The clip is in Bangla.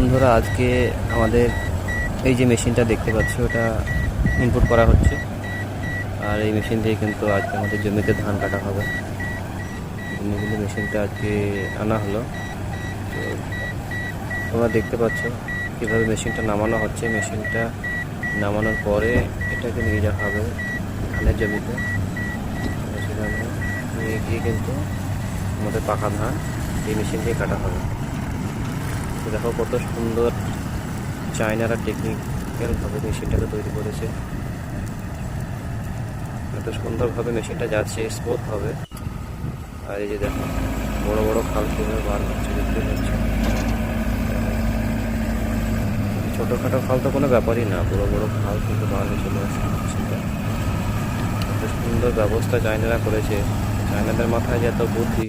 বন্ধুরা, আজকে আমাদের এই যে মেশিনটা দেখতে পাচ্ছ ওটা ইনপুট করা হচ্ছে। আর এই মেশিন দিয়ে কিন্তু আজকে আমাদের জমিতে ধান কাটা হবে। কিন্তু মেশিনটা আজকে আনা হলো। তো তোমরা দেখতে পাচ্ছ কীভাবে মেশিনটা নামানো হচ্ছে। মেশিনটা নামানোর পরে এটাকে নিয়ে যাওয়া হবে ধানের জমিতে। সেখানে নিয়ে গিয়ে কিন্তু আমাদের পাকা ধান এই মেশিন দিয়ে কাটা হবে। তো দেখো কত সুন্দর চায়নারা টেকনিক্যালভাবে মেশিনটাকে তৈরি করেছে। এত সুন্দরভাবে মেশিনটা যাচ্ছে, স্মুথ হবে। আর এই যে দেখো বড় বড় খাল কীভাবে বার হচ্ছে, দেখতে পাচ্ছ। ছোটোখাটো খাল তো কোনো ব্যাপারই না, বড় বড় খাল কিন্তু বার হয়ে চলে আসছে মেশিনটা। এত সুন্দর ব্যবস্থা চায়নারা করেছে। চায়নাদের মাথায় যে এত বুদ্ধি